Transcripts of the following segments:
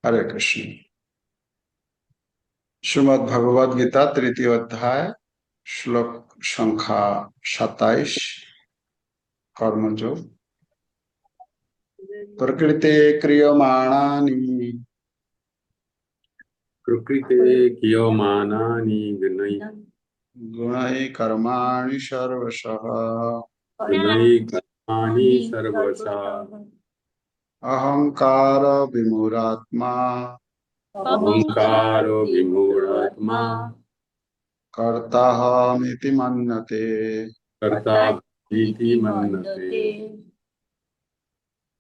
हरे कृष्ण। श्रीमद् भगवद गीता तृतीय अध्याय श्लोक संख्या 27 कर्मयोग। प्रकृते क्रियमाणानि प्रकृते क्रियमाणानि गुणैः कर्माणि सर्वशः गुणैः कर्माणि सर्वशः अहंकार विमूढात्मा अहंकारो विमूढात्मा कर्ताहमिति मन्यते। कर्ता इति मन्यते।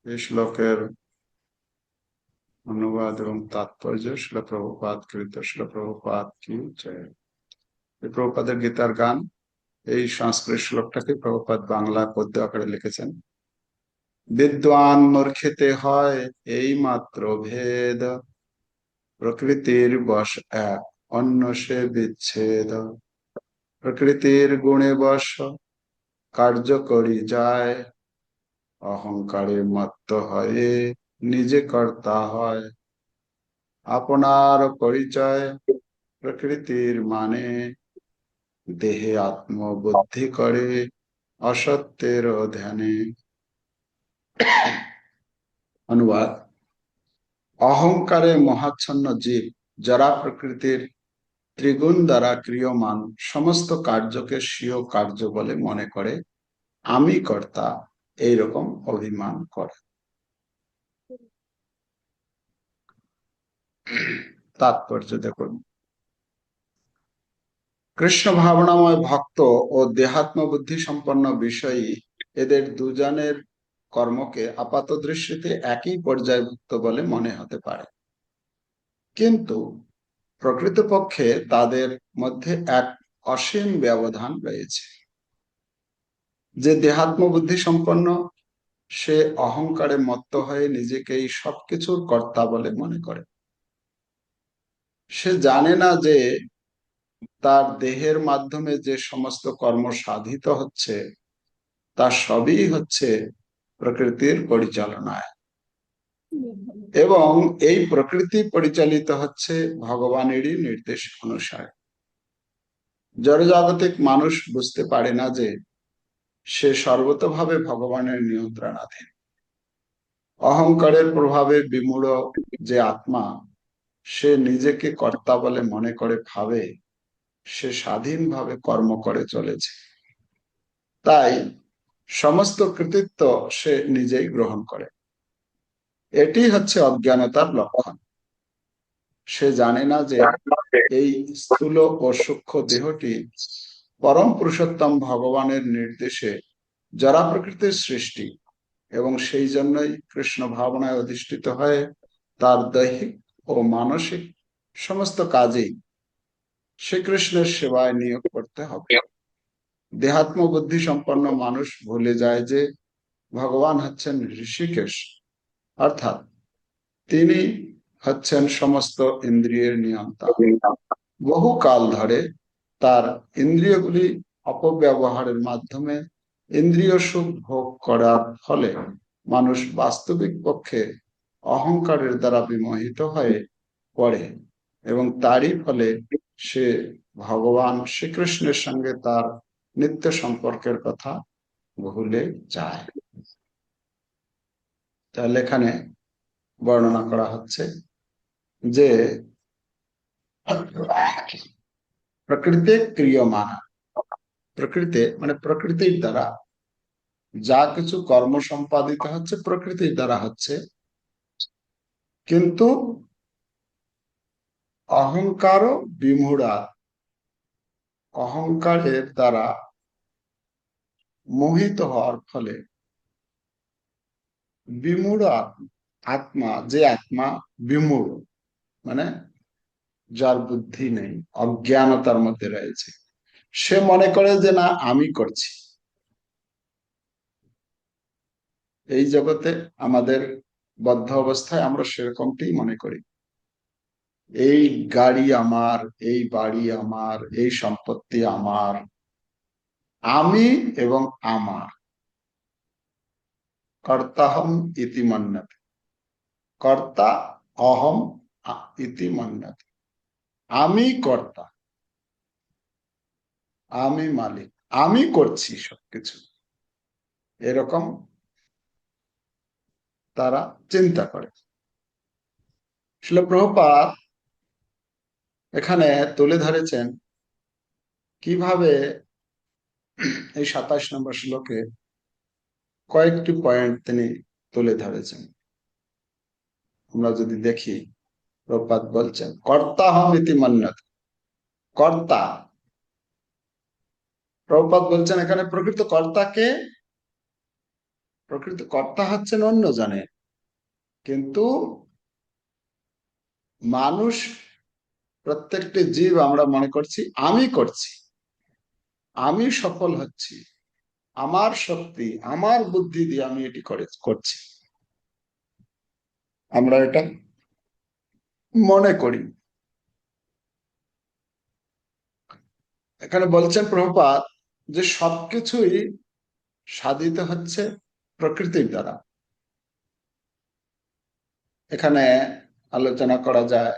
এই শ্লোকের অনুবাদ এবং তাৎপর্য শিল প্রভুপাদ কৃত। শিল প্রভুপাদ কি জয়। প্রভুপাদের গীতার গান। এই সংস্কৃত শ্লোকটাকে প্রভুপাদ বাংলা পদ্য আকারে লিখেছেন। বিদ্বান মূর্খিতে হয় এই মাত্র ভেদ, প্রকৃতির বশ এক অন্য সে বিচ্ছেদ। প্রকৃতির গুণে বশ কার্য করি যায়, অহংকারে মত্ত হয়ে নিজে কর্তা হয়। আপনার পরিচয় প্রকৃতির মানে, দেহে আত্মবুদ্ধি করে অসত্যের ধ্যানে। অনুবাদ: অহংকারে মহাচ্ছন্ন জীব যারা প্রকৃতির ত্রিগুণ দ্বারা ক্রিয়মান সমস্ত কার্যকে স্বীয় কার্য বলে মনে করে, আমি কর্তা এইরকম অভিমান করে। তাৎপর্য দেখুন। কৃষ্ণ ভাবনাময় ভক্ত ও দেহাত্ম বুদ্ধি সম্পন্ন বিষয়ী এদের দুজনের কর্মকে আপাত দৃষ্টিতে একই পর্যায়ভুক্ত বলে মনে হতে পারে, কিন্তু প্রকৃতপক্ষে তাদের মধ্যে এক অসীম ব্যবধান রয়েছে। যে দেহাত্ম বুদ্ধি সম্পন্ন সে অহংকারে মত্ত হয়ে নিজেকেই সবকিছুর কর্তা বলে মনে করে। সে জানে না যে তার দেহের মাধ্যমে যে সমস্ত কর্ম সাধিত হচ্ছে তা সবই হচ্ছে প্রকৃতির পরিচালনায়, এবং এই প্রকৃতি পরিচালিত হচ্ছে ভগবানেরই নির্দেশ অনুসারে। জড়জাগতিক মানুষ বুঝতে পারে না যে সে সর্বতোভাবে ভগবানের নিয়ন্ত্রণাধীন। অহংকারের প্রভাবে বিমূঢ় যে আত্মা সে নিজেকে কর্তা বলে মনে করে ভাবে সে স্বাধীনভাবে কর্ম করে চলেছে, তাই সমস্ত কৃতিত্ব সে নিজেই গ্রহণ করে। এটি হচ্ছে অজ্ঞানতার লক্ষণ। সে জানে না যে এই স্থূল ও সূক্ষ্ম দেহটি পরম পুরুষোত্তম ভগবানের নির্দেশে জড়া প্রকৃতির সৃষ্টি, এবং সেই জন্যই কৃষ্ণ ভাবনায় অধিষ্ঠিত হয়ে তার দৈহিক ও মানসিক সমস্ত কাজেই শ্রীকৃষ্ণের সেবায় নিয়োগ করতে হবে। দেহাত্ম বুদ্ধি সম্পন্ন মানুষ ভুলে যায় যে ভগবান হচ্ছেন ঋষিকেশ, অর্থাৎ তিনি হচ্ছেন সমস্ত ইন্দ্রিয়ের নিয়ন্তা। বহু কাল ধরে তার ইন্দ্রিয়গুলি অপব্যবহারের মাধ্যমে ইন্দ্রিয় সুখ ভোগ করার ফলে মানুষ বাস্তবিক পক্ষে অহংকারের দ্বারা বিমোহিত হয়ে পড়ে, এবং তারই ফলে সে ভগবান শ্রীকৃষ্ণের সঙ্গে তার নিত্য সম্পর্কের কথা ভুলে যায়। তাহলে এখানে বর্ণনা করা হচ্ছে যে প্রকৃতি ক্রিয়মান, প্রকৃতি মানে প্রকৃতির দ্বারা যা কিছু কর্ম সম্পাদিত হচ্ছে প্রকৃতির দ্বারা হচ্ছে, কিন্তু অহংকার বিমূঢ়া, অহংকারের দ্বারা মোহিত হওয়ার ফলে বিমূঢ় আত্মা, যে আত্মা বিমূঢ় মানে যার বুদ্ধি নেই, অজ্ঞানতার মধ্যে রয়েছে, সে মনে করে যে না আমি করছি। এই জগতে আমাদের বদ্ধ অবস্থায় আমরা সেরকমটি মনে করি। এই গাড়ি আমার, এই বাড়ি আমার, এই সম্পত্তি আমার, আমি এবং আমার। কর্তাহম ইতি মন্যতে, কর্তা অহম ইতি মন্যতে, আমি কর্তা, আমি মালিক, আমি করছি সবকিছু, এরকম তারা চিন্তা করে। শিল প্রভুপাদ এখানে তুলে ধরেছেন কিভাবে এই 27 নম্বর শ্লোকে কয়েকটি পয়েন্ট তিনি তুলে ধরেছেন। আমরা যদি দেখি, প্রভুপাদ বলছেন কর্তা হম ইতি মন্যতে, কর্তা। প্রভুপাদ বলছেন এখানে প্রকৃত কর্তাকে, প্রকৃত কর্তা হচ্ছেন অন্য জনে, কিন্তু মানুষ, প্রত্যেকটি জীব আমরা মনে করছি আমি করছি, আমি সফল হচ্ছি, আমার শক্তি, আমার বুদ্ধি দিয়ে আমি এটি করছি, আমরা এটা মনে করি। এখানে বলছেন প্রভুপাদ যে সবকিছুই সাধিত হচ্ছে প্রকৃতির দ্বারা। এখানে আলোচনা করা যায়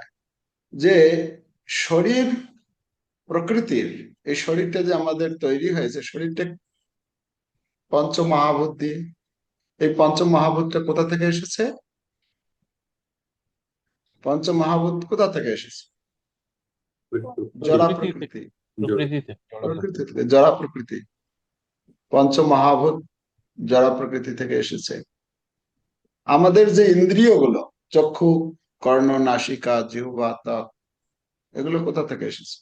যে শরীর প্রকৃতির, এই শরীরটা যে আমাদের তৈরি হয়েছে, শরীরটা পঞ্চমহাভূত দিয়ে। এই পঞ্চমহাভূতটা কোথা থেকে এসেছে? পঞ্চমহাভূত কোথা থেকে এসেছে? জড়া প্রকৃতি, প্রকৃতি থেকে, জড়া প্রকৃতি। পঞ্চমহাভূত জড়া প্রকৃতি থেকে এসেছে। আমাদের যে ইন্দ্রিয়গুলো, চক্ষু, কর্ণ, নাসিকা, জিহ্বা, ত্বক, এগুলো কোথা থেকে এসেছে?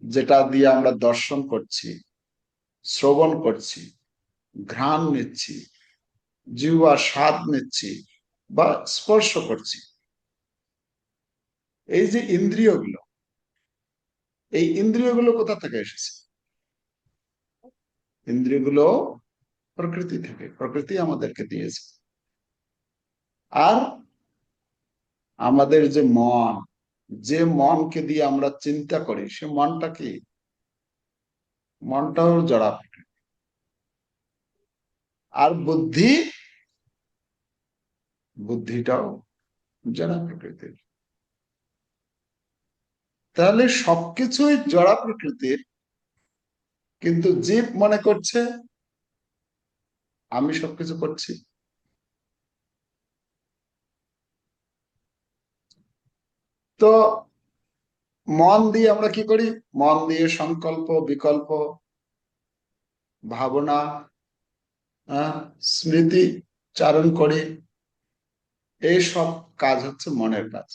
যেটা দিয়ে আমরা দর্শন করছি, শ্রবণ করছি, ঘ্রাণ নিচ্ছি, জিহ্বা স্বাদ নিচ্ছি বা স্পর্শ করছি, এই যে ইন্দ্রিয়গুলো, এই ইন্দ্রিয়গুলো কোথা থেকে এসেছে? ইন্দ্রিয়গুলো প্রকৃতি থেকে, প্রকৃতি আমাদেরকে দিয়েছে। আর আমাদের যে মন, যে মনকে দিয়ে আমরা চিন্তা করি, সে মনটা কি? মনটাও জড়া প্রকৃতি। আর বুদ্ধি, বুদ্ধিটাও জড়া প্রকৃতির। তাহলে সবকিছুই জড়া প্রকৃতির, কিন্তু জীব মনে করছে আমি সবকিছু করছি। তো মন দিয়ে আমরা কি করি? মন দিয়ে সংকল্প, বিকল্প, ভাবনা, স্মৃতি চারণ করি। এই সব কাজ হচ্ছে মনের কাজ।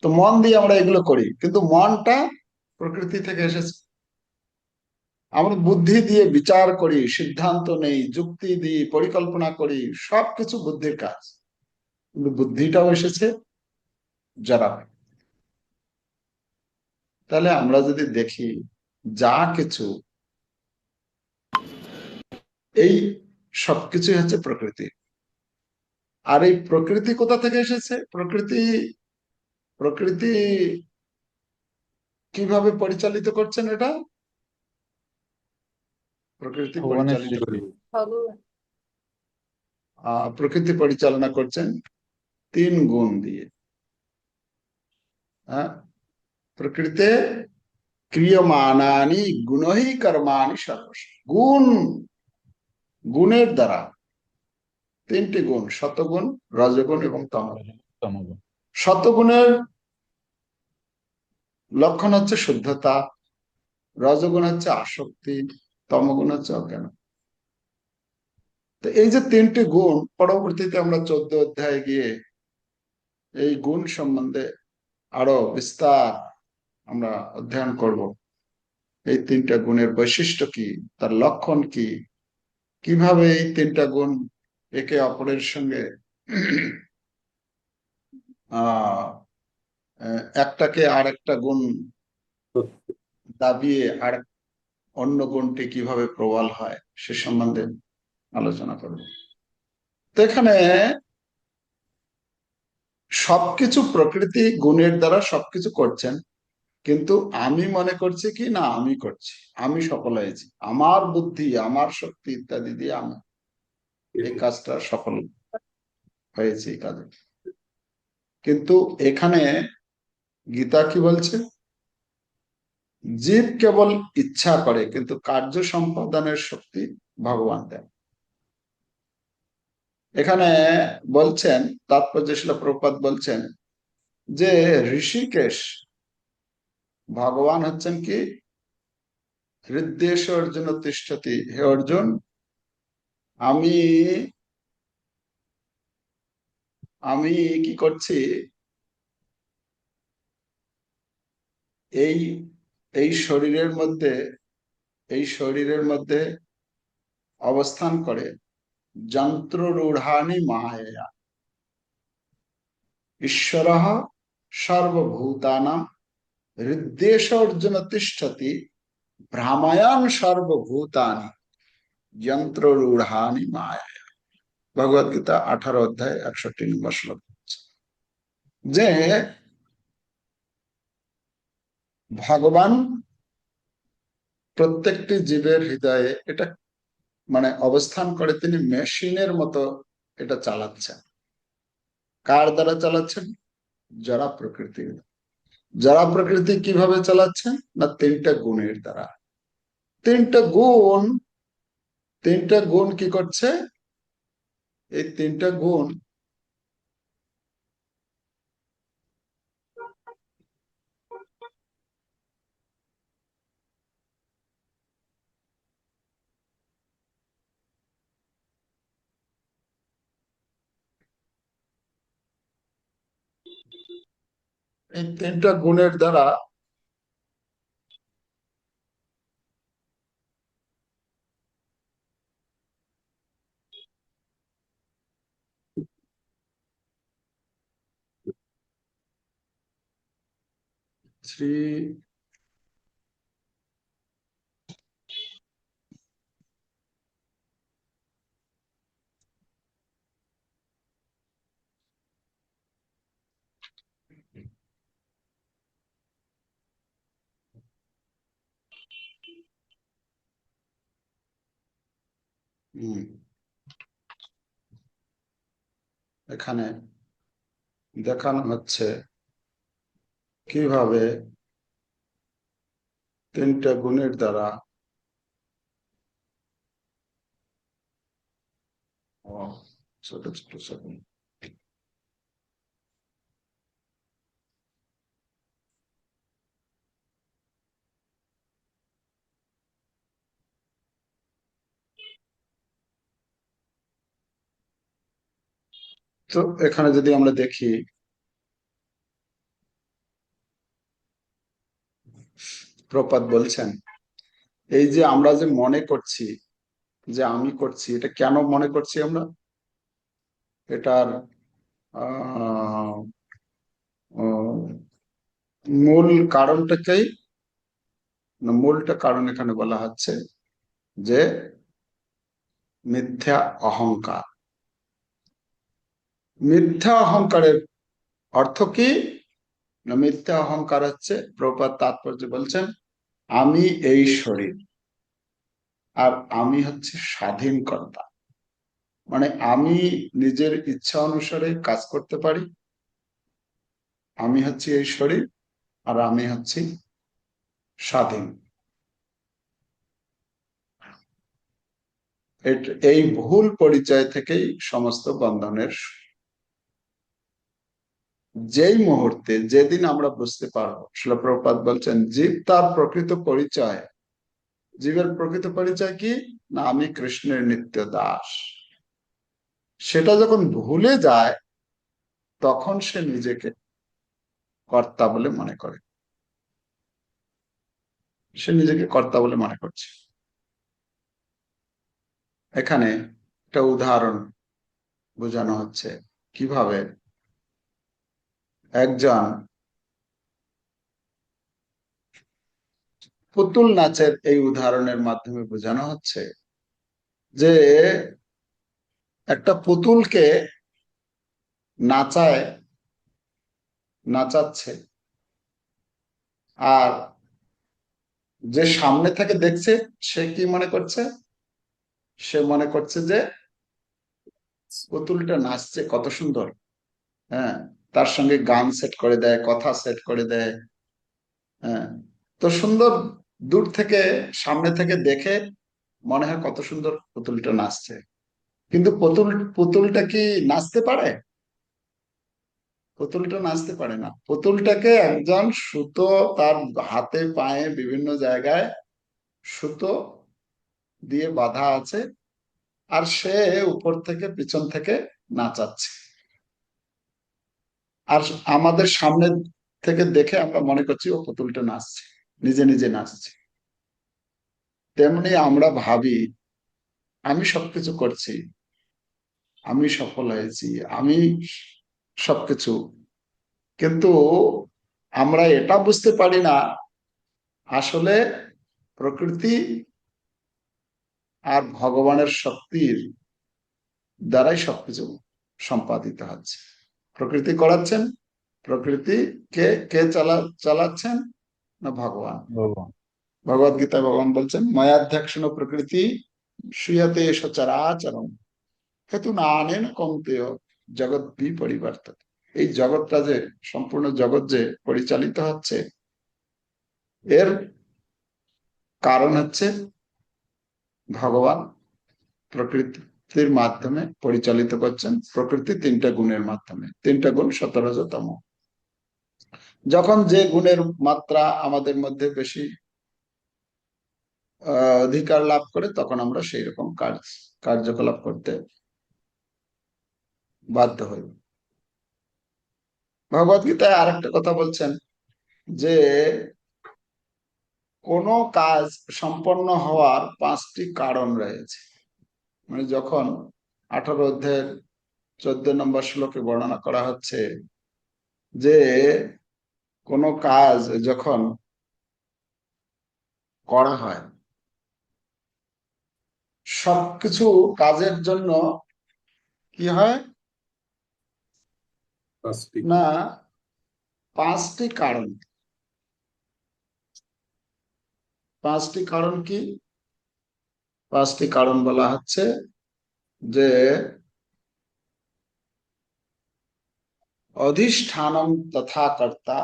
তো মন দিয়ে আমরা এগুলো করি, কিন্তু মনটা প্রকৃতি থেকে এসেছে। আমরা বুদ্ধি দিয়ে বিচার করি, সিদ্ধান্ত নেই, যুক্তি দিই, পরিকল্পনা করি, সবকিছু বুদ্ধির কাজ, কিন্তু বুদ্ধিটাও এসেছে যারা। তাহলে আমরা যদি দেখি যা কিছু, এই সবকিছুই হচ্ছে প্রকৃতি। আর এই প্রকৃতি কোথা থেকে এসেছে? প্রকৃতি, প্রকৃতি কিভাবে পরিচালিত করছেন? এটা প্রকৃতি পরিচালিত, প্রকৃতি পরিচালনা করছেন 3 গুণ দিয়ে। প্রকৃতে ক্রিয়মাণানি গুণহি কর্মাণি সর্বশ। গুণ, গুণের দ্বারা 3টি গুণ, সতগুণ, রজগুণ এবং তমগুণ। সতগুণের লক্ষণ হচ্ছে শুদ্ধতা, রজগুণ হচ্ছে আসক্তি, তমগুণ হচ্ছে অজ্ঞান। তো এই যে 3টি গুণ, পরবর্তীতে আমরা 14 অধ্যায়ে গিয়ে এই গুণ সম্বন্ধে আরো বিস্তার আমরা অধ্যয়ন করব। এই 3টা গুণের বৈশিষ্ট্য কি, তার লক্ষণ কি, কিভাবে এই 3টা গুণ একে অপরের সঙ্গে একটাকে আর একটা গুণ দাবিয়ে আর অন্য গুণটি কিভাবে প্রবল হয়, সে সম্বন্ধে আলোচনা করব। তো এখানে সবকিছু প্রকৃতি গুণের দ্বারা সবকিছু করছেন, কিন্তু আমি মনে করছি কি না আমি করছি, আমি সফল হয়েছি, আমার বুদ্ধি, আমার শক্তি ইত্যাদি দিয়ে আমি এই কাজটা সফল হয়েছে। এই কাজে কিন্তু এখানে গীতা কি বলছে? জীব কেবল ইচ্ছা করে, কিন্তু কার্য সম্পাদনের শক্তি ভগবান দেন। এখানে বলছেন, তাৎপর্য শিল প্রভুপাদ বলছেন যে ঋষিকেশ, ভগবান হচ্ছেন কি হৃদ্দেশ অর্জুন তিষ্ঠতি। হে অর্জুন, আমি আমি কি করছি? এই এই শরীরের মধ্যে, এই শরীরের মধ্যে অবস্থান করে যন্ত্ররূঢ়ানি মায়া, ঈশ্বর সর্বভূতানাং হৃদ্দেশ অর্জুন তিষ্ঠতি ভ্রামায়ান সর্বভূতানি যন্ত্ররূঢ়ানি মায়া। ভগবদ গীতা 18 অধ্যায় 61 নম্বর শ্লোক। যে ভগবান প্রত্যেকটি জীবের হৃদয়ে এটা মানে অবস্থান করে, তিনি মেশিনের মতো এটা চালাচ্ছেন। কার দ্বারা চালাচ্ছেন? জড় প্রকৃতির। জড় প্রকৃতি কিভাবে চালাচ্ছেন? না তিনটা গুণের দ্বারা। তিনটা গুণ, তিনটা গুণ কি করছে? এই তিনটা গুণ এই তিনটা গুণের দ্বারা শ্রী এখানে দেখানো হচ্ছে কিভাবে তিনটা গুণের দ্বারা ছোট ছোট ছোট তো এখানে যদি আমরা দেখি, প্রপাত বলছেন এই যে আমরা যে মনে করছি যে আমি করছি, এটা কেন মনে করছি আমরা? এটার আহ মূল কারণটাকেই, মূলটা কারণ এখানে বলা হচ্ছে যে মিথ্যা অহংকার। মিথ্যা অহংকারের অর্থ কি? না মিথ্যা অহংকার হচ্ছে, প্রপাত তাৎপর্য বলছেন, আমি এই শরীর, আর আমি হচ্ছে স্বাধীন কর্তা। মানে আমি নিজের ইচ্ছা অনুসারে কাজ করতে পারি। আমি হচ্ছি এই শরীর, আর আমি হচ্ছি স্বাধীন। এই ভুল পরিচয় থেকেই সমস্ত বন্ধনের। যেই মুহূর্তে, যেদিন আমরা বুঝতে পারবো, শিল প্রভুপাদ বলছেন জীব তার প্রকৃত পরিচয়, জীবের প্রকৃত পরিচয় কি? না আমি কৃষ্ণের নিত্য দাস। সেটা যখন ভুলে যায়, তখন সে নিজেকে কর্তা বলে মনে করে। সে নিজেকে কর্তা বলে মনে করছে। এখানে একটা উদাহরণ বোঝানো হচ্ছে কিভাবে একজন পুতুল নাচের এই উদাহরণের মাধ্যমে বোঝানো হচ্ছে যে একটা পুতুলকে নাচায়, নাচাচ্ছে, আর যে সামনে থেকে দেখছে সে কি মনে করছে? সে মনে করছে যে পুতুলটা নাচছে কত সুন্দর। হ্যাঁ, তার সঙ্গে গান সেট করে দেয়, কথা সেট করে দেয়। হ্যাঁ, তো সুন্দর, দূর থেকে সামনে থেকে দেখে মনে হয় কত সুন্দর পুতুলটা নাচছে, কিন্তু পুতুলটা কি নাচতে পারে? পুতুলটা নাচতে পারে না। পুতুলটাকে একজন সুতো, তার হাতে পায়ে বিভিন্ন জায়গায় সুতো দিয়ে বাঁধা আছে, আর সে উপর থেকে পিছন থেকে নাচাচ্ছে। আর আমাদের সামনে থেকে দেখে আমরা মনে করছি ও পুতুলটা নাচছে, নিজে নিজে নাচছে। তেমনি আমরা ভাবি আমি সবকিছু করছি, আমি সফল হয়েছি, আমি সবকিছু, কিন্তু আমরা এটা বুঝতে পারি না আসলে প্রকৃতি আর ভগবানের শক্তির দ্বারাই সবকিছু সম্পাদিত হচ্ছে। প্রকৃতি করাচ্ছেন, প্রকৃতি কে কে চালাচ্ছেন? না ভগবান। ভগবান। ভগবদ গীতায় ভগবান বলছেন ময়াধ্যাক্ষণ প্রকৃতি শুয়তে সচরাচরম হেতু না আনেন কৌন্তেয় জগৎ বিপরিবর্তন। এই জগৎটা যে, সম্পূর্ণ জগৎ যে পরিচালিত হচ্ছে, এর কারণ হচ্ছে ভগবান প্রকৃতির মাধ্যমে পরিচালিত করছেন। প্রকৃতি তিনটা গুণের মাধ্যমে, তিনটা গুণ সতরজতম। যখন যে গুণের মাত্রা আমাদের মধ্যে বেশি অধিকার লাভ করে, তখন আমরা সেই রকম কার্যকলাপ করতে বাধ্য হই। ভগবদ গীতায় আরেকটা কথা বলছেন যে কোন কাজ সম্পন্ন হওয়ার 5টি কারণ রয়েছে। মানে যখন 18 অধ্যায়ের 14 নম্বর শ্লোকে বর্ণনা করা হচ্ছে যে কোন কাজ যখন করা হয়, সবকিছু কাজের জন্য কি হয় না, 5টি কারণ। 5টি কারণ কি? 5টি কারণ বলা হচ্ছে যে অধিষ্ঠানম তথা কর্তা,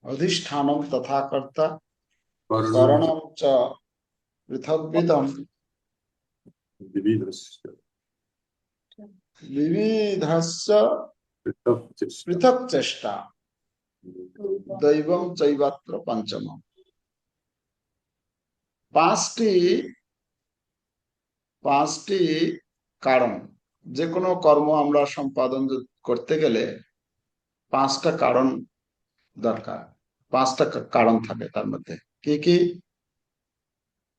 অধিষ্ঠানম তথা কর্তা, করণম চ পৃথগ্বিদম, বিবিধস্য পৃথক চেষ্টা, দৈবম চৈবাত্র পঞ্চম। 5টি কারণ। যে কোনো কর্ম আমরা সম্পাদন করতে গেলে 5টা কারণ দরকার। 5টা কারণ থাকে তার মধ্যে। কি কি?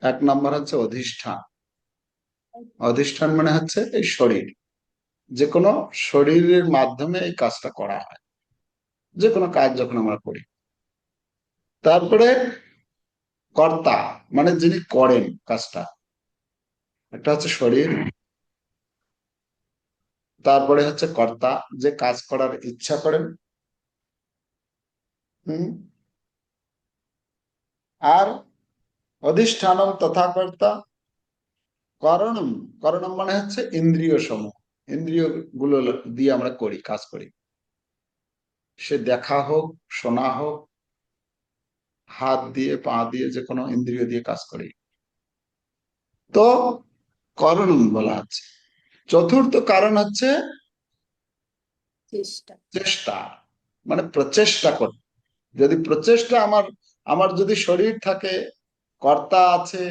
1 নম্বর হচ্ছে অধিষ্ঠান। অধিষ্ঠান মানে হচ্ছে এই শরীর। যে কোনো শরীরের মাধ্যমে এই কাজটা করা হয়, যে কোনো কাজ যখন আমরা করি। তারপরে কর্তা, মানে যিনি করেন কাজটা, একটা হচ্ছে শরীর। তারপরে হচ্ছে কর্তা, যে কাজ করার ইচ্ছা করেন। আর অধিষ্ঠানম তথা কর্তা, করণম। করণম মানে হচ্ছে ইন্দ্রিয় সমূহ। ইন্দ্রিয় গুলো দিয়ে আমরা করি, কাজ করি। সে দেখা হোক, শোনা হোক, হাত দিয়ে, পা দিয়ে, যে কোনো ইন্দ্রিয় দিয়ে কাজ করি, তো করণম বলা আছে। চতুর্থ কারণ হচ্ছে চেষ্টা, মানে প্রচেষ্টা কর। যদি প্রচেষ্টা আমার যদি শরীর থাকে, কর্তা আছে,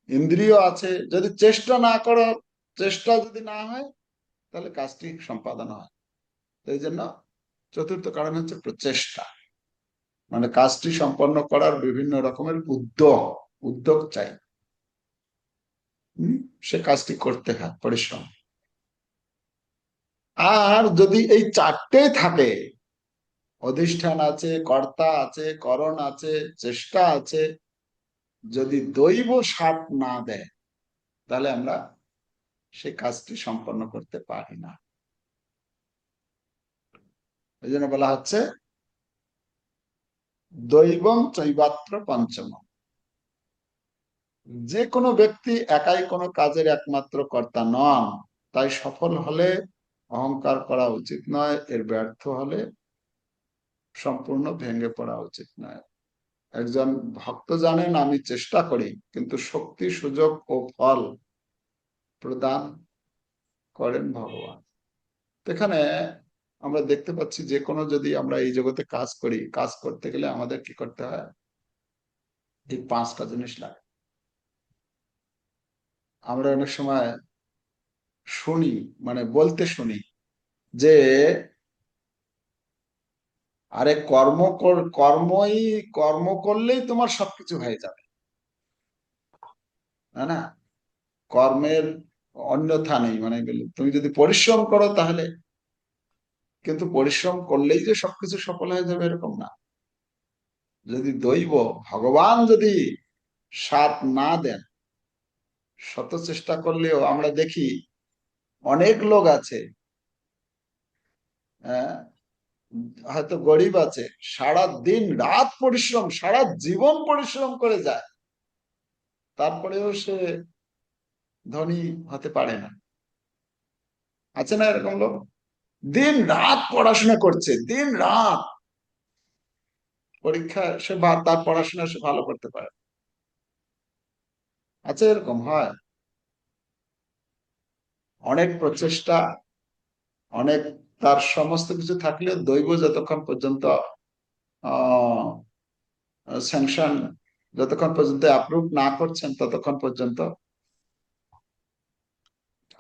ইন্দ্রিয় আছে, যদি চেষ্টা না করো, চেষ্টা যদি না হয়, তাহলে কাজটি সম্পাদন হয়। এই জন্য চতুর্থ কারণ হচ্ছে প্রচেষ্টা, মানে কাজটি সম্পন্ন করার বিভিন্ন রকমের উদ্যোগ চাই। সে কাজটি করতে হয় পরিশ্রম। আর যদি এই 4টেই থাকে, অধিষ্ঠান আছে, কর্তা আছে, করণ আছে, চেষ্টা আছে, যদি দৈব সাথ না দেয়, তাহলে আমরা সেই কাজটি সম্পন্ন করতে পারি না। এই জন্য বলা হচ্ছে দৈবম চৈবাত্র পঞ্চম। যে কোনো ব্যক্তি একাই কোনো কাজের একমাত্র কর্তা নন, তাই সফল হলে অহংকার করা উচিত নয়, এর ব্যর্থ হলে সম্পূর্ণ ভেঙে পড়া উচিত নয়। একজন ভক্ত জানেন আমি চেষ্টা করি, কিন্তু শক্তি, সুযোগ ও ফল প্রদান করেন ভগবান। এখানে আমরা দেখতে পাচ্ছি যে কোনো যদি আমরা এই জগতে কাজ করি, কাজ করতে গেলে আমাদের কি করতে হয়, এই পাঁচটা জিনিস লাগে। আমরা অনেক সময় শুনি, মানে বলতে শুনি যে আরে কর্ম করলেই তোমার সবকিছু হয়ে যাবে, না না, কর্মের অন্যথা নেই, মানে তুমি যদি পরিশ্রম করো তাহলে, কিন্তু পরিশ্রম করলেই যে সবকিছু সফল হয়ে যাবে এরকম না। যদি দৈব, ভগবান যদি সাথ না দেন, শত চেষ্টা করলেও আমরা দেখি অনেক লোক আছে, আহ, হয়তো গরিব আছে, সারা দিন রাত পরিশ্রম, সারা জীবন পরিশ্রম করে যায়, তারপরেও সে ধনী হতে পারে না। আছে না এরকম লোক? দিন রাত পড়াশোনা করছে, দিন রাত পরীক্ষা, সে তার পড়াশোনা সে ভালো করতে পারে। আছে এরকম, হয়। অনেক প্রচেষ্টা, অনেক, তার সমস্ত কিছু থাকলেও দৈব যতক্ষণ পর্যন্ত আহ স্যাংশন, যতক্ষণ পর্যন্ত অ্যাপ্রুভ না করছেন ততক্ষণ পর্যন্ত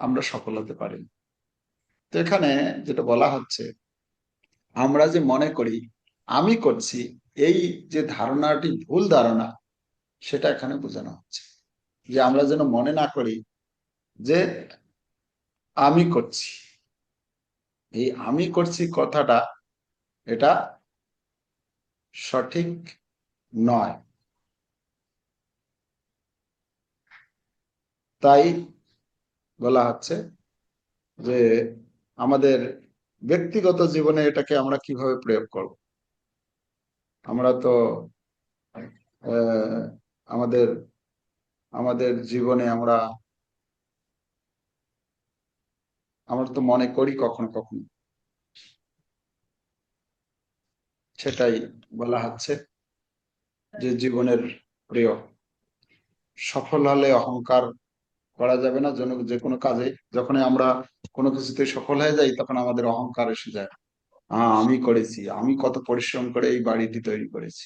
আমরা সফল হতে পারি না। তো এখানে যেটা বলা হচ্ছে, আমরা যে মনে করি আমি করছি, এই যে ধারণাটি ভুল ধারণা, সেটা এখানে বোঝানো হচ্ছে। যে আমরা যেন মনে না করি যে আমি করছি, এই আমি করছি কথাটা, এটা সঠিক নয়। তাই বলা হচ্ছে যে আমাদের ব্যক্তিগত জীবনে এটাকে আমরা কিভাবে প্রয়োগ করব। আমরা তো আহ, আমাদের আমাদের জীবনে আমরা তো মনে করি কখনো কখনো, সেটাই বলা হচ্ছে যে জীবনের প্রিয়, সফল হলে অহংকার করা যাবে না। যে কোনো কাজে যখন আমরা কোনো কিছুতে সফল হয়ে যাই, তখন আমাদের অহংকার এসে যায়। আমি করেছি, আমি কত পরিশ্রম করে এই বাড়িটি তৈরি করেছি।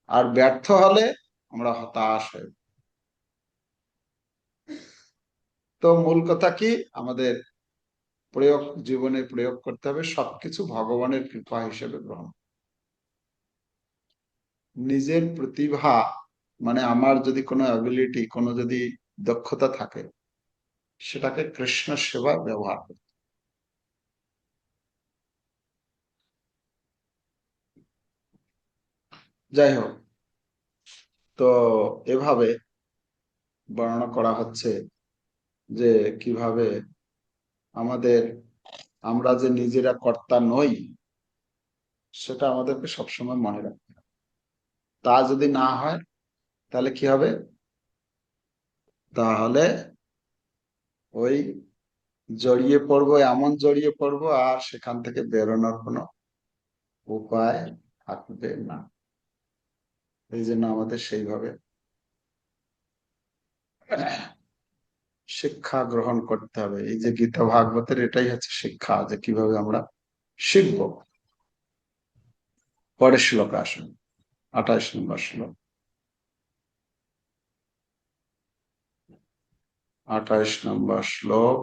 আর ব্যর্থ হলে আমরা হতাশ হয়ে। তো মূল কথা কি, আমাদের জীবনে প্রয়োগ করতে হবে সবকিছু ভগবানের কৃপা হিসেবে গ্রহণ। নিজের প্রতিভা, মানে আমার যদি কোনো অ্যাবিলিটি, কোনো যদি দক্ষতা থাকে, সেটাকে কৃষ্ণ সেবা ব্যবহার করতে। যাই হোক, তো এভাবে বর্ণনা করা হচ্ছে যে কিভাবে আমাদের, আমরা যে নিজেরা কর্তা নই, সেটা আমাদেরকে সবসময় মনে রাখতে হবে। তা যদি না হয় তাহলে কি হবে, তাহলে ওই জড়িয়ে পড়বো, এমন জড়িয়ে পড়বো, আর সেখান থেকে বেরোনোর কোনো উপায় থাকবে না। এই জন্য আমাদের সেইভাবে শিক্ষা গ্রহণ করতে হবে। এই যে গীতা ভাগবতের এটাই হচ্ছে শিক্ষা, যে কিভাবে আমরা শিখবো। পরের শ্লোক আসুন, 28 নম্বর শ্লোক। 28 নম্বর শ্লোক।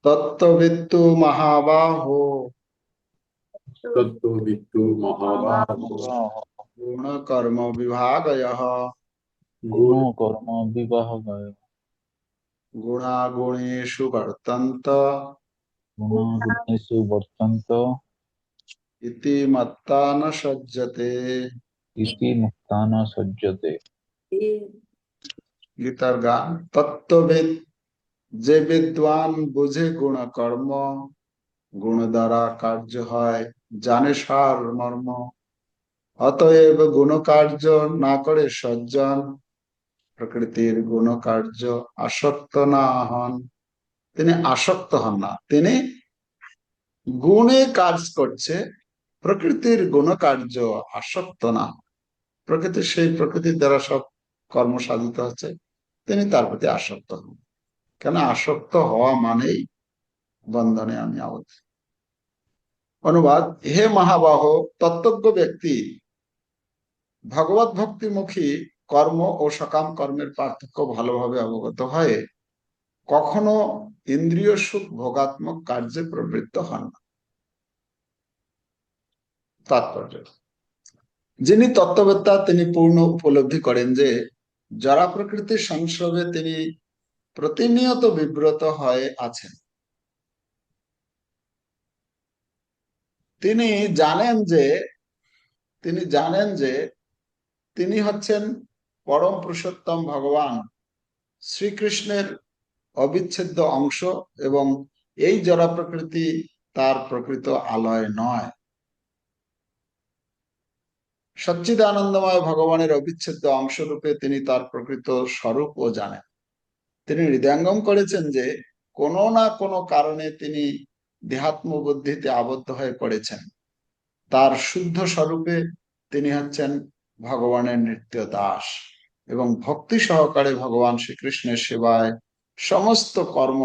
তত্ত্ববিত্তু মহাবাহো তত্ত্ববিত্তু মহাবাহো গুণ কর্ম বিভাগয়ঃ গুণ কর্ম বিবাহ গুণাগুণেষু বর্তন্ত গুণাগুণেষু বর্তন্ত ইতি মত্তা ন সজ্জতে। ইতি মুক্তা ন সজ্জতে। গীতার গান। তত্ত্ববিদ, যে বিদ্বান বুঝে গুণ কর্ম, গুণ দ্বারা কার্য হয়, জানে সার মর্ম। অতএব গুণ কার্য না করে সজ্জন, প্রকৃতির গুণ কার্য আসক্ত না হন। তিনি আসক্ত হন না, তিনি গুণে কাজ করছে, প্রকৃতির গুণকার্য, আসক্ত না। প্রকৃতির সেই প্রকৃতির দ্বারা সব কর্ম সাধিত হচ্ছে, তিনি তার প্রতি আসক্ত হন। কেন আসক্ত হওয়া মানেই বন্ধনে আমি আবদ্ধ। অনুবাদ: হে মহাবাহ, তত্ত্বজ্ঞ ব্যক্তি ভগবত ভক্তিমুখী কর্ম ও সকাম কর্মের পার্থক্য ভালোভাবে অবগত হয়ে কখনো ইন্দ্রিয় সুখ ভোগাত্মক কার্যে প্রবৃত্ত হন না। তাৎপর্য: যিনি তত্ত্ববেত্তা তিনি পূর্ণ উপলব্ধি করেন যে জড়া প্রকৃতির সংস্রবে তিনি প্রতিনিয়ত বিব্রত হয়ে আছেন। তিনি জানেন যে তিনি হচ্ছেন পরম পুরুষোত্তম ভগবান শ্রীকৃষ্ণের অবিচ্ছেদ্য অংশ এবং এই জড়া প্রকৃতি তার প্রকৃত আলয় নয়। সচ্চিদানন্দময় ভগবানের অবিচ্ছেদ্য অংশরূপে তিনি তার প্রকৃত স্বরূপও জানেন। তিনি হৃদয়ঙ্গম করেছেন যে কোনো না কোনো কারণে তিনি দেহাত্ম বুদ্ধিতে আবদ্ধ হয়ে পড়েছেন। তার শুদ্ধ স্বরূপে তিনি হচ্ছেন ভগবানের নিত্য দাস এবং ভক্তি সহকারে ভগবান শ্রীকৃষ্ণের সেবায় সমস্ত কর্ম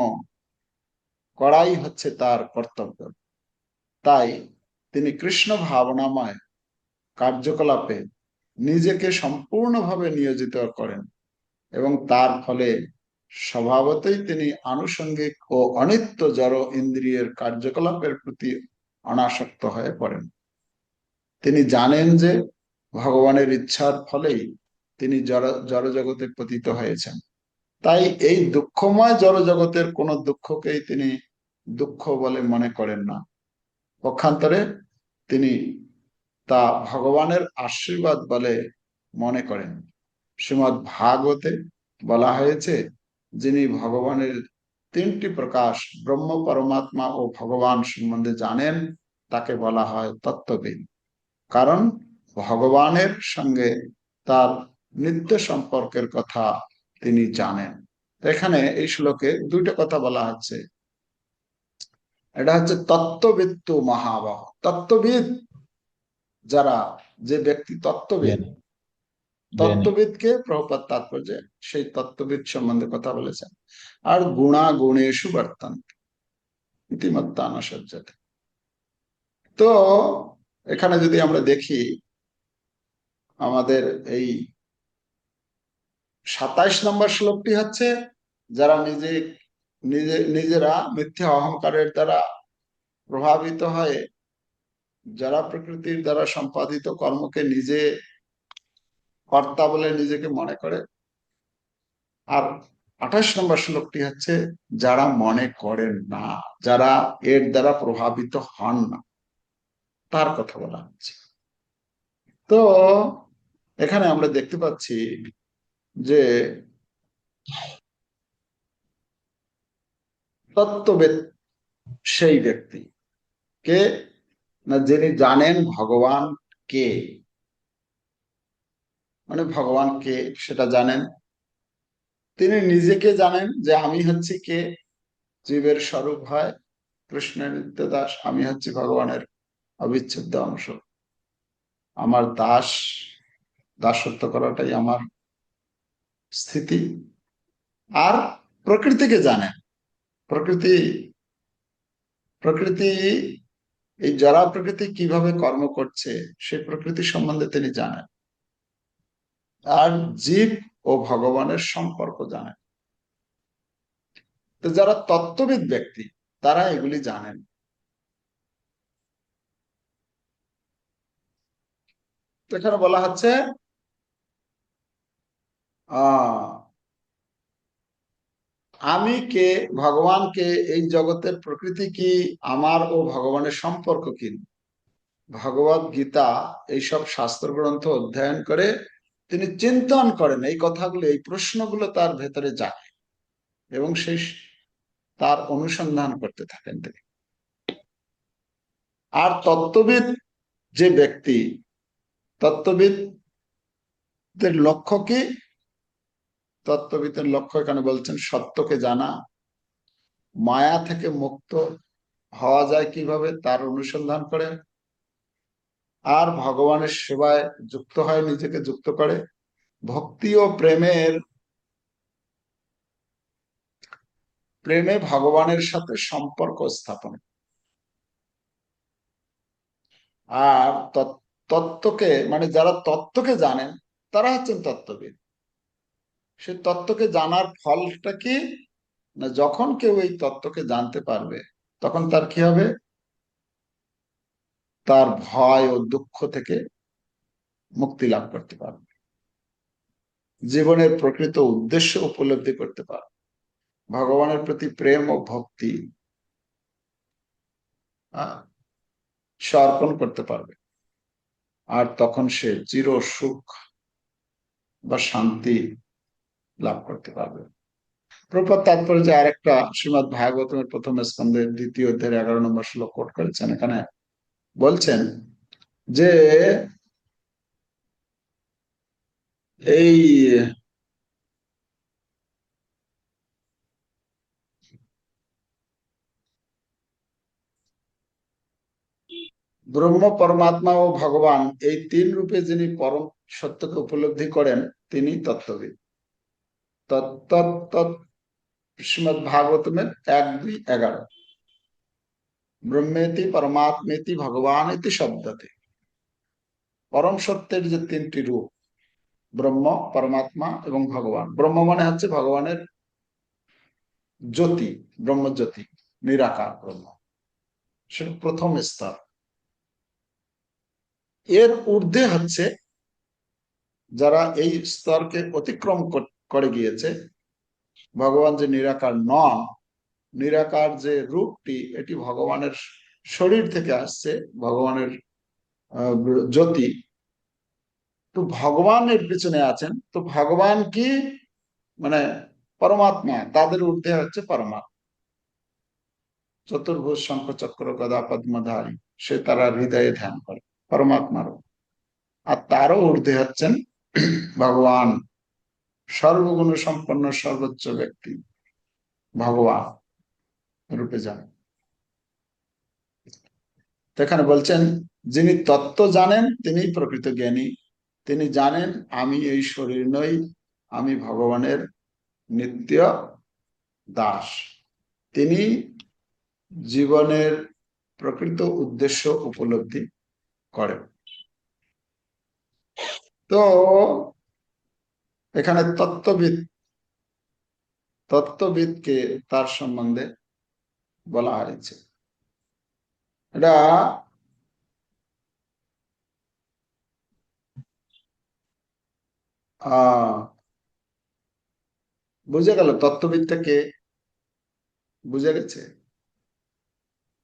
করাই হচ্ছে তার কর্তব্য। তাই তিনি কৃষ্ণ ভাবনাময় কার্যকলাপে নিজেকে সম্পূর্ণভাবে নিয়োজিত করেন এবং তার ফলে স্বভাবতই তিনি আনুষঙ্গিক ও অনিত্য জড় ইন্দ্রিয়ের কার্যকলাপের প্রতি অনাসক্ত হয়ে পড়েন। তিনি জানেন যে ভগবানের ইচ্ছার ফলেই তিনি জড়জগতে পতিত হয়েছেন। তাই এই দুঃখময় জড়জগতের কোনো দুঃখকেই তিনি দুঃখ বলে মনে করেন না। পক্ষান্তরে তিনি তা ভগবানের আশীর্বাদ বলে মনে করেন। শ্রীমদ্ ভাগবতে বলা হয়েছে, যিনি ভগবানের তিনটি প্রকাশ ব্রহ্ম, পরমাত্মা ও ভগবান সম্বন্ধে জানেন তাকে বলা হয় তত্ত্ববিদ, কারণ ভগবানের সঙ্গে তার নিত্য সম্পর্কের কথা তিনি জানেন। এখানে এই শ্লোকে দুইটা কথা বলা হচ্ছে। এটা হচ্ছে তত্ত্ববিত্তু মহাবাহ। তত্ত্ববিদ যারা, যে ব্যক্তি তত্ত্ববিদ, তত্ত্ববিদকে প্রভুপাদ তাৎপর্যে সেই তত্ত্ববিদ সম্বন্ধে কথা বলেছেন। আর গুণা গুণেষু বর্তন্তে ইতিমত্তান সজ্জাতে। তো এখানে যদি আমরা দেখি, আমাদের এই 27 নম্বর শ্লোকটি হচ্ছে যারা নিজেরা মিথ্যা অহংকারের দ্বারা প্রভাবিত হয়ে যারা প্রকৃতির দ্বারা সম্পাদিত কর্মকে নিজে কর্তা বলে নিজেকে মনে করে। আর 28 নম্বর শ্লোকটি হচ্ছে যারা মনে করেন না, যারা এর দ্বারা প্রভাবিত হন না, তার কথা বলা হচ্ছে। তো এখানে আমরা দেখতে পাচ্ছি যে তত্ত্ববিদ সেই ব্যক্তি কে না, যিনি জানেন ভগবান কে, মানে ভগবান কে সেটা জানেন। তিনি নিজেকে জানেন যে আমি হচ্ছি কে, জীবের স্বরূপ হয় কৃষ্ণের নিত্য দাস, আমি হচ্ছি ভগবানের অবিচ্ছেদ্য অংশ, আমার দাসত্ব করাটাই আমার স্থিতি। আর প্রকৃতিকে জানেন, প্রকৃতি প্রকৃতি এই জড়া প্রকৃতি কিভাবে কর্ম করছে সেই প্রকৃতি সম্বন্ধে তিনি জানেন। আর জীব ও ভগবানের সম্পর্ক জানেন। তো যারা তত্ত্ববিদ ব্যক্তি তারা এগুলি জানেন। এখানে বলা হচ্ছে আমি কে, ভগবান কে, এই জগতের প্রকৃতি কি, আমার ও ভগবানের সম্পর্ক কি। ভগবত গীতা এইসব শাস্ত্র গ্রন্থ অধ্যয়ন করে তিনি চিন্তন করেন এই কথাগুলো, এই প্রশ্নগুলো তার ভেতরে যায় এবং সেই তার অনুসন্ধান করতে থাকেন তিনি। আর তত্ত্ববিদ যে ব্যক্তি, তত্ত্ববিদদের লক্ষ্য কি? তত্ত্ববিদের লক্ষ্য এখানে বলছেন সত্যকে জানা, মায়া থেকে মুক্ত হওয়া যায় কিভাবে তার অনুসন্ধান করে, আর ভগবানের সেবায় যুক্ত হয়, নিজেকে যুক্ত করে ভক্তি ও প্রেমে ভগবানের সাথে সম্পর্ক স্থাপন। আর তত্ত্বকে মানে যারা তত্ত্বকে জানেন তারা হচ্ছেন তত্ত্ববিদ। সে তত্ত্বকে জানার ফলটা কি না, যখন কেউ এই তত্ত্বকে জানতে পারবে তখন তার কি হবে, তার ভয় ও দুঃখ থেকে মুক্তি লাভ করতে পারবে, জীবনের প্রকৃত উদ্দেশ্য উপলব্ধি করতে পারবে, ভগবানের প্রতি প্রেম ও ভক্তি সে অর্পণ করতে পারবে। আর তখন সে চির সুখ বা শান্তি লাভ করতে পারবে। প্রপাত তাৎপর্য যে আরেকটা শ্রীমদ্ ভাগবতের প্রথম স্কন্ধের 2য় অধ্যায়ের 11 নম্বর শ্লোক কোট করেছেন। এখানে বলছেন যে এই ব্রহ্ম, পরমাত্মা ও ভগবান এই 3 রূপে যিনি পরম সত্যকে উপলব্ধি করেন তিনি তত্ত্ববিদ। তত্ত্ব শ্রীমদ্ ভাগবতমের 1, 2, 11 ব্রহ্মেতি পরমাত্মেতি ভগবান ইতি শব্দতে। পরম সত্যের যে 3টি রূপ ব্রহ্ম, পরমাত্মা এবং ভগবান। ব্রহ্ম মানে হচ্ছে ভগবানের জ্যোতি, ব্রহ্মজ্যোতি, নিরাকার ব্রহ্ম, সেটা প্রথম স্তর। এর ঊর্ধ্বে হচ্ছে যারা এই স্তরকে অতিক্রম করে গিয়েছে, ভগবান যে নিরাকার নন, নিরাকার যে রূপটি এটি ভগবানের শরীর থেকে আসছে, ভগবানের জ্যোতি। তো ভগবানের পিছনে আছেন, তো ভগবান কি মানে পরমাত্মা, তাদের ঊর্ধ্বে হচ্ছে পরমাত্মা, চতুর্ভুজ শঙ্খ চক্র গদা পদ্মধারী, সে তারা হৃদয়ে ধ্যান করে পরমাত্মারও। আর তারও ঊর্ধ্বে হচ্ছেন ভগবান, সর্বগুণ সম্পন্ন সর্বোচ্চ ব্যক্তি ভগবান রূপে যান। এখানে বলছেন যিনি তত্ত্ব জানেন তিনি প্রকৃত জ্ঞানী। তিনি জানেন আমি এই শরীর নই, আমি ভগবানের নিত্য দাস। তিনি জীবনের প্রকৃত উদ্দেশ্য উপলব্ধি করেন। তো এখানে তত্ত্ববিদকে তার সম্বন্ধে বলা হয়েছে। এটা বুঝে গেল তত্ত্ববিদটাকে, বুঝে গেছে?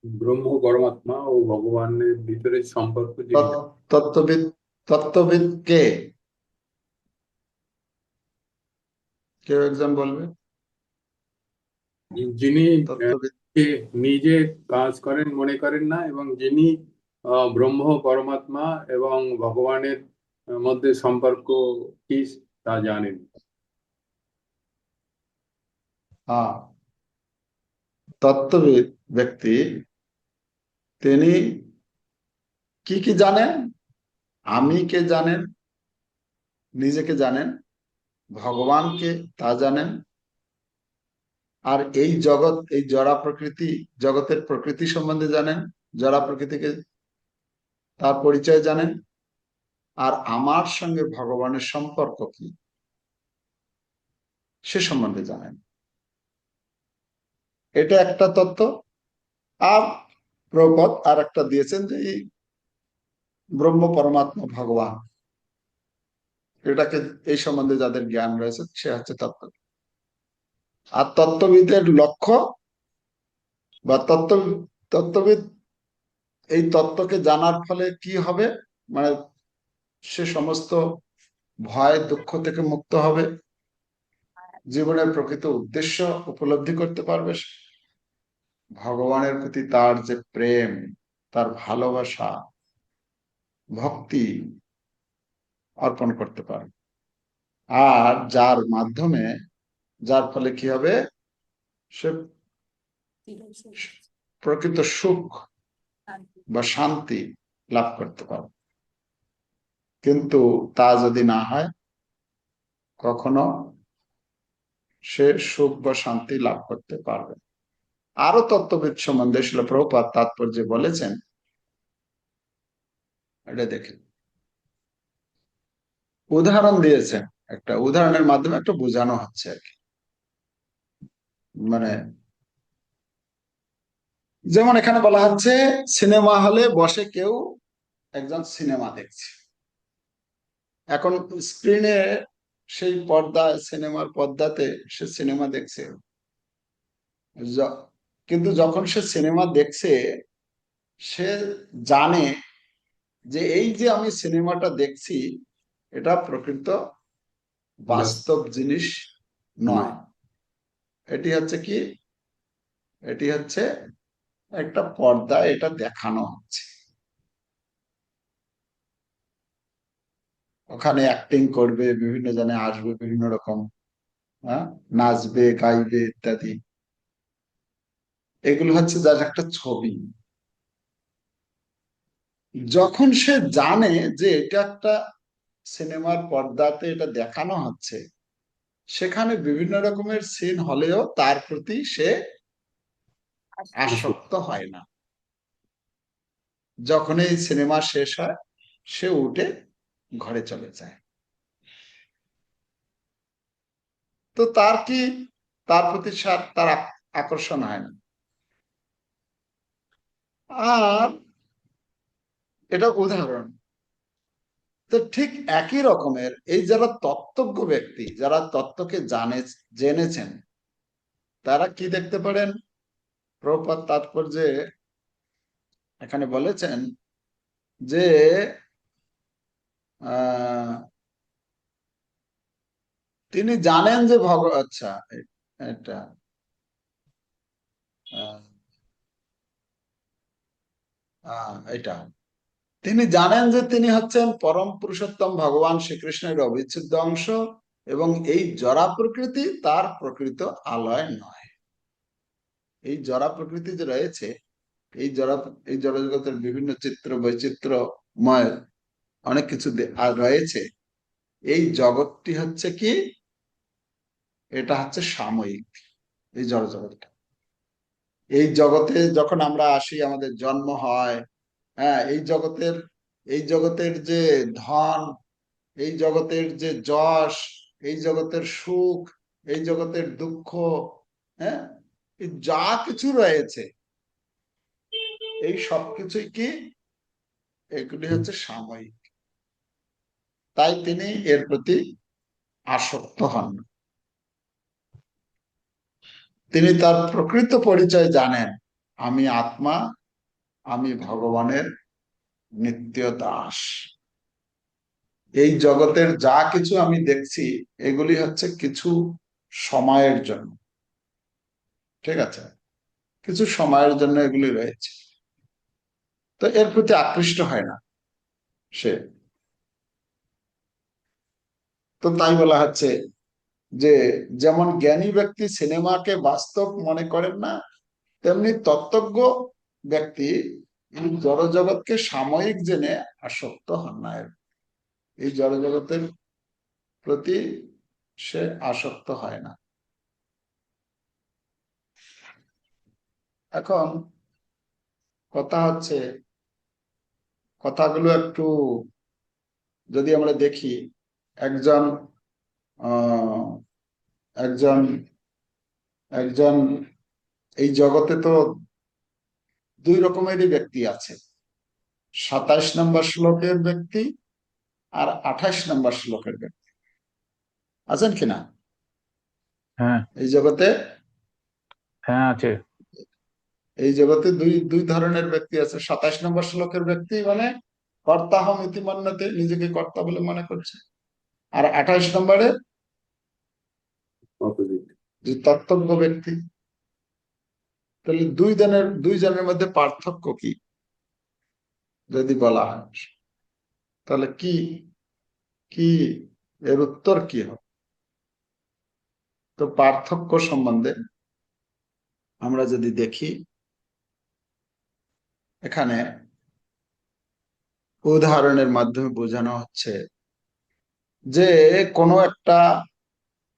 ব্রহ্ম পরমাত্মা ও ভগবানের ভিতরে সম্পর্ক যিনি তত্ত্ববিদ, তত্ত্ববিদ কে? কেউ একজন বলবে যিনি তত্ত্ববিদ। কে নিজে কাজ করেন মনে করেন না, এবং যিনি ব্রহ্ম পরমাত্মা এবং ভগবানের মধ্যে সম্পর্ক কি তা জানেন। হ্যাঁ, তত্ত্ববিদ ব্যক্তি তিনি কি কি জানেন? আমি কে জানেন, নিজেকে জানেন, ভগবানকে তা জানেন, আর এই জগৎ, এই জড়া প্রকৃতি, জগতের প্রকৃতি সম্বন্ধে জানেন, জড়া প্রকৃতিকে তার পরিচয় জানেন, আর আমার সঙ্গে ভগবানের সম্পর্ক কি সে সম্বন্ধে জানেন। এটা একটা তত্ত্ব। আর প্রভুপাদ আর একটা দিয়েছেন যে এই ব্রহ্ম পরমাত্মা ভগবান, এটাকে এই সম্বন্ধে যাদের জ্ঞান রয়েছে সে হচ্ছে তত্ত্ব। আর তত্ত্ববিদের লক্ষ্য বা তত্ত্ববিদ এই তত্ত্বকে জানার ফলে কি হবে, মানে সে সমস্ত ভয় দুঃখ থেকে মুক্ত হবে, জীবনের প্রকৃত উদ্দেশ্য উপলব্ধি করতে পারবে, ভগবানের প্রতি তার যে প্রেম, তার ভালোবাসা, ভক্তি অর্পণ করতে পারবে। আর যার মাধ্যমে, যার ফলে কি হবে, সে প্রকৃত সুখ বা শান্তি লাভ করতে পারবে। কিন্তু তা যদি না হয়, কখনো সে সুখ বা শান্তি লাভ করতে পারবে না। আরো তত্ত্ববিদ সম্বন্ধে শিল প্রভুপাদ তাৎপর্যে বলেছেন, এটা দেখেন, উদাহরণ দিয়েছেন, একটা উদাহরণের মাধ্যমে একটা বোঝানো হচ্ছে আর কি। মানে যেমন এখানে বলা হচ্ছে, সিনেমা হলে বসে কেউ একজন সিনেমা দেখছে। এখন স্ক্রিনে সেই পর্দা, সিনেমার পর্দাতে সে সিনেমা দেখছে, কিন্তু যখন সে সিনেমা দেখছে, সে জানে যে এই যে আমি সিনেমাটা দেখছি, এটা প্রকৃত বাস্তব জিনিস নয়। এটি হচ্ছে কি, এটি হচ্ছে একটা পর্দা, এটা দেখানো হচ্ছে। ওখানে অ্যাক্টিং করবে, বিভিন্ন জনে আসবে, বিভিন্ন রকম নাচবে, গাইবে ইত্যাদি। এগুলো হচ্ছে যার একটা ছবি। যখন সে জানে যে এটা একটা সিনেমার পর্দাতে এটা দেখানো হচ্ছে, সেখানে বিভিন্ন রকমের সিন হলেও তার প্রতি সে আসক্ত হয় না। যখন এই সিনেমা শেষ হয়, সে উঠে ঘরে চলে যায়। তো তার কি, তার প্রতি তার আকর্ষণ হয় না। আর এটা উদাহরণ। তো ঠিক একই রকমের এই যারা তত্ত্বজ্ঞ ব্যক্তি, যারা তত্ত্বকে জেনেছেন, তারা কি দেখতে পারেন? প্রভুপাদ তাৎপর্যে এখানে বলেছেন যে তিনি জানেন যে আচ্ছা, এটা এটা তিনি জানেন যে তিনি হচ্ছেন পরম পুরুষোত্তম ভগবান শ্রীকৃষ্ণের অবিচ্ছেদ্য অংশ, এবং এই জড়া প্রকৃতি তার প্রকৃত আলয় নয়। এই জড়া প্রকৃতি যে রয়েছে, এই জড়জগতের বিভিন্ন চিত্র বৈচিত্র্যময় অনেক কিছু রয়েছে। এই জগৎটি হচ্ছে কি, এটা হচ্ছে সাময়িক। এই জড়জগৎটা, এই জগতে যখন আমরা আসি, আমাদের জন্ম হয়, হ্যাঁ, এই জগতের যে ধন, এই জগতের যে যশ, এই জগতের সুখ, এই জগতের দুঃখ, হ্যাঁ, যা কিছু রয়েছে, এই সবকিছুই কি, এগুলি হচ্ছে সাময়িক। তাই তিনি এর প্রতি আসক্ত হন। তিনি তার প্রকৃত পরিচয় জানেন, আমি আত্মা, আমি ভগবানের নিত্য দাস। এই জগতের যা কিছু আমি দেখছি, এগুলি হচ্ছে কিছু সময়ের জন্য। ঠিক আছে, কিছু সময়ের জন্য এগুলি রয়েছে। তো এর প্রতি আকৃষ্ট হয় না সে। তো তাই বলা হচ্ছে যে, যেমন জ্ঞানী ব্যক্তি সিনেমাকে বাস্তব মনে করেন না, তেমনি তত্ত্বজ্ঞ ব্যক্তি এই জড়জগৎকে সাময়িক জেনে আসক্ত হন না। এই জড়জগতের প্রতি সে আসক্ত হয় না। এখন কথা হচ্ছে, কথাগুলো একটু যদি আমরা দেখি, একজন আহ একজন একজন এই জগতে তো দুই রকমেরই ব্যক্তি আছে। 27 নম্বর শ্লোকের ব্যক্তি আর 28 নম্বর শ্লোকের ব্যক্তি আছেন কিনা হ্যাঁ, এই জগতে? হ্যাঁ আছে। এই জগতে দুই দুই ধরনের ব্যক্তি আছে। 27 নম্বর শ্লোকের ব্যক্তি মানে কর্তাহম ইতি মন্যতে, নিজেকে কর্তা বলে মনে করছে। আর 28 নম্বরে যে তত্ত্বজ্ঞ ব্যক্তি। তাহলে দুই জনের মধ্যে পার্থক্য কি যদি বলা হয়, তাহলে কি কি এর উত্তর কি হবে? তো পার্থক্য সম্বন্ধে আমরা যদি দেখি এখানে উদাহরণের মাধ্যমে বোঝানো হচ্ছে যে কোনো একটা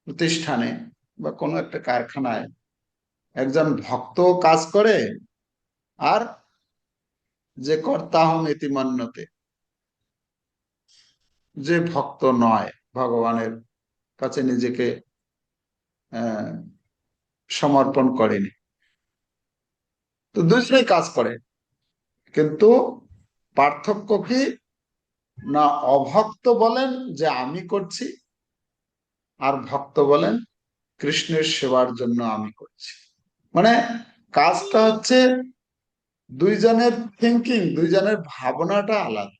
প্রতিষ্ঠানে বা কোনো একটা কারখানায় একজন ভক্ত কাজ করে, আর যে কর্তাহম ইতি মন্যতে, যে ভক্ত নয়, ভগবানের কাছে নিজেকে আহ সমর্পণ করেনি, তো দুজনেই কাজ করে, কিন্তু পার্থক্য কি না, অভক্ত বলেন যে আমি করছি, আর ভক্ত বলেন কৃষ্ণের সেবার জন্য আমি করছি। মানে কাজটা হচ্ছে দুইজনের থিঙ্কিং, দুইজনের ভাবনাটা আলাদা।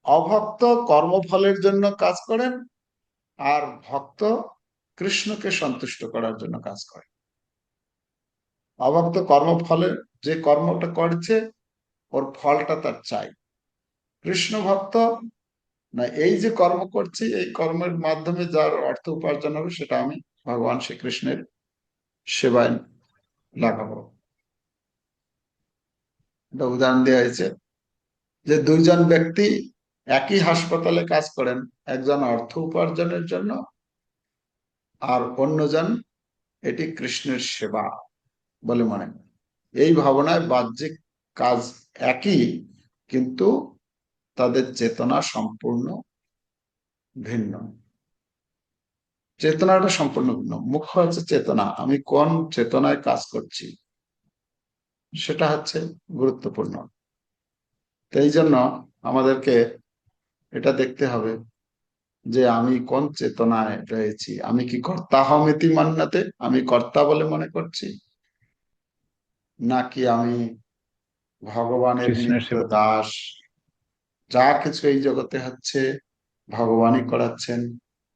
অভক্ত কর্মফলের জন্য কাজ করেন, আর ভক্ত কৃষ্ণকে সন্তুষ্ট করার জন্য কাজ করে। অভক্ত কর্মফলে যে কর্মটা করছে ওর ফলটা তার চাই। কৃষ্ণ ভক্ত না, এই যে কর্ম করছি এই কর্মের মাধ্যমে যার অর্থ উপার্জন হবে সেটা আমি ভগবান শ্রীকৃষ্ণের সেবায় লাগাবো। এটা উদাহরণ দেওয়া হয়েছে যে দুইজন ব্যক্তি একই হাসপাতালে কাজ করেন, একজন অর্থ উপার্জনের জন্য, আর অন্যজন এটি কৃষ্ণের সেবা বলে মনে করেন। এই ভাবনায় বাহ্যিক কাজ একই, কিন্তু তাদের চেতনা সম্পূর্ণ ভিন্ন। চেতনাটা সম্পূর্ণ ভিন্ন। মুখ্য হচ্ছে চেতনা, আমি কোন চেতনায় কাজ করছি সেটা হচ্ছে গুরুত্বপূর্ণ। তো এই জন্য আমাদেরকে এটা দেখতে হবে যে আমি কোন চেতনায় রয়েছি। আমি কি কর্তাহমিতি মান্নাতে, আমি কর্তা বলে মনে করছি, নাকি আমি ভগবানের কৃষ্ণের নিত্য সেবা। দাস, যা কিছু এই জগতে হচ্ছে ভগবানই করাচ্ছেন,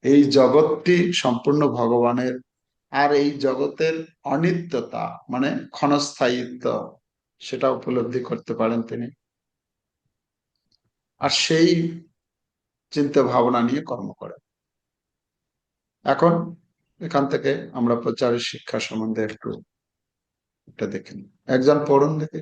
এই জগৎটি সম্পূর্ণ ভগবানের, আর এই জগতের অনিত্যতা মানে ক্ষণস্থায়িত্ব সেটা উপলব্ধি করতে পারেন তিনি, আর সেই চিন্তা ভাবনা নিয়ে কর্ম করেন। এখন এখান থেকে আমরা প্রচারের শিক্ষা সম্বন্ধে একটু এটা দেখে নিই। একজন পড়ুন দেখে।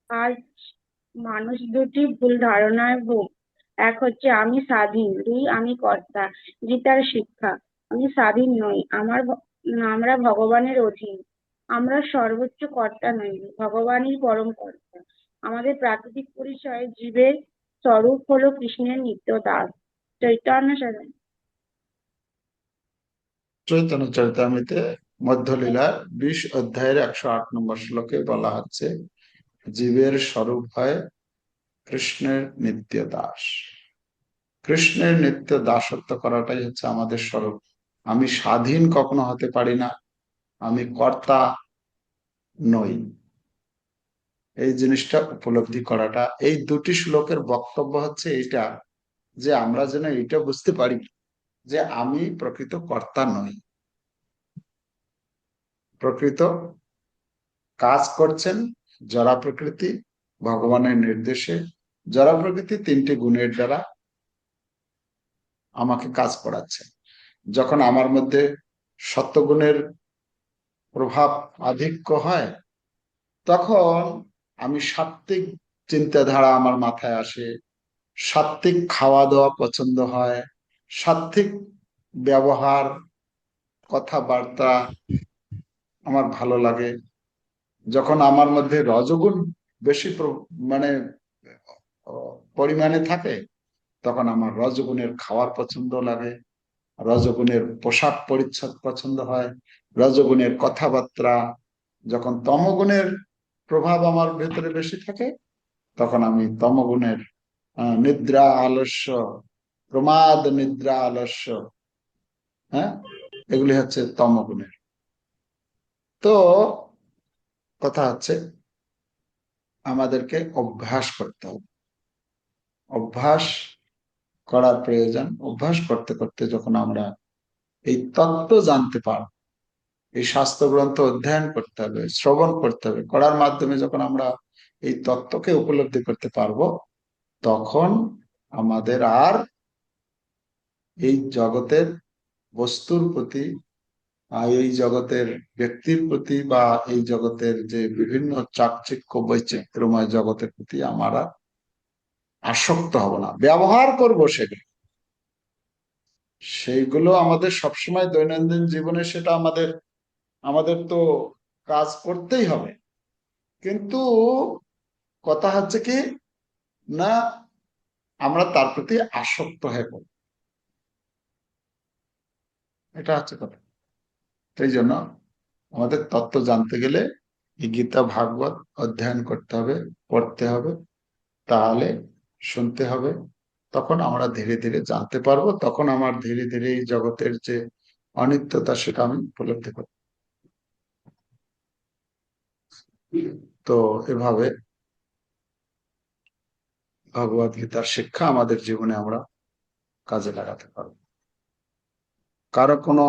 আজ মানুষ দুটি ভুল ধারণায় ভোগ। এক হচ্ছে আমি স্বাধীন, দুই আমি কর্তা। গীতার শিক্ষা, আমি স্বাধীন নই, আমরা ভগবানের অধীন। আমরা সর্বোচ্চ কর্তা নই, ভগবানই পরম কর্তা। আমাদের প্রাকৃতিক পরিচয় জীবের স্বরূপ হলো কৃষ্ণের নিত্য দাস। চৈতন্য সাধন। চৈতন্য চরিতামৃতে মধ্যলীলার 20 অধ্যায়ের 108 নম্বর শ্লোকে বলা হচ্ছে জীবের স্বরূপ হয় কৃষ্ণের নিত্য দাস। কৃষ্ণের নিত্য দাসত্ব করাটাই হচ্ছে আমাদের স্বরূপ। আমি স্বাধীন কখনো হতে পারি না, আমি কর্তা নই। এই জিনিসটা উপলব্ধি করাটা, এই দুটি শ্লোকের বক্তব্য হচ্ছে এইটা, যে আমরা যেন এটা বুঝতে পারি যে আমি প্রকৃত কর্তা নই। প্রকৃত কাজ করছেন জড়া প্রকৃতি ভগবানের নির্দেশে। জড়া প্রকৃতি 3টি গুণের দ্বারা আমাকে কাজ করাচ্ছে। যখন আমার মধ্যে সত্ত্বগুণের প্রভাব আধিক্য হয়, তখন আমি সাত্ত্বিক চিন্তাধারা আমার মাথায় আসে, সাত্ত্বিক খাওয়া দাওয়া পছন্দ হয়, সাত্ত্বিক ব্যবহার কথাবার্তা আমার ভালো লাগে। যখন আমার মধ্যে রজগুণ বেশি মানে পরিমাণে থাকে, তখন আমার রজগুণের খাওয়ার পছন্দ লাগে, রজগুণের পোশাক পরিচ্ছদ পছন্দ হয়, রজগুণের কথাবার্তা। যখন তমগুণের প্রভাব আমার ভেতরে বেশি থাকে, তখন আমি তমগুণের নিদ্রা আলস্য, প্রমাদ নিদ্রা আলস্য, হ্যাঁ, এগুলি হচ্ছে তমগুণের। তো কথা হচ্ছে আমাদেরকে অভ্যাস করতে হবে, অভ্যাস করার প্রয়োজন। অভ্যাস করতে করতে যখন আমরা এই তত্ত্ব জানতে পারব, এই শাস্ত্র গ্রন্থ অধ্যয়ন করতে হবে, শ্রবণ করতে হবে। করার মাধ্যমে যখন আমরা এই তত্ত্বকে উপলব্ধি করতে পারবো, তখন আমাদের আর এই জগতের বস্তুর প্রতি, এই জগতের ব্যক্তির প্রতি, বা এই জগতের যে বিভিন্ন চাকচিক্য বৈচিত্র্যময় জগতের প্রতি আমরা আসক্ত হব না। ব্যবহার করব সেগুলো, সেইগুলো আমাদের সবসময় দৈনন্দিন জীবনে সেটা আমাদের আমাদের তো কাজ করতেই হবে। কিন্তু কথা হচ্ছে কি, না আমরা তার প্রতি আসক্ত হয়ে পড়ব, এটা হচ্ছে কথা। সেই জন্য আমাদের তত্ত্ব জানতে গেলে এই গীতা ভাগবত অধ্যয়ন করতে হবে, পড়তে হবে, তাহলে শুনতে হবে। তখন আমরা ধীরে ধীরে জানতে পারবো, তখন আমার ধীরে ধীরে এই জগতের যে অনিত্যতা সেটা আমি উপলব্ধি করব। তো এভাবে ভগবত গীতার শিক্ষা আমাদের জীবনে আমরা কাজে লাগাতে পারবো। কারো কোনো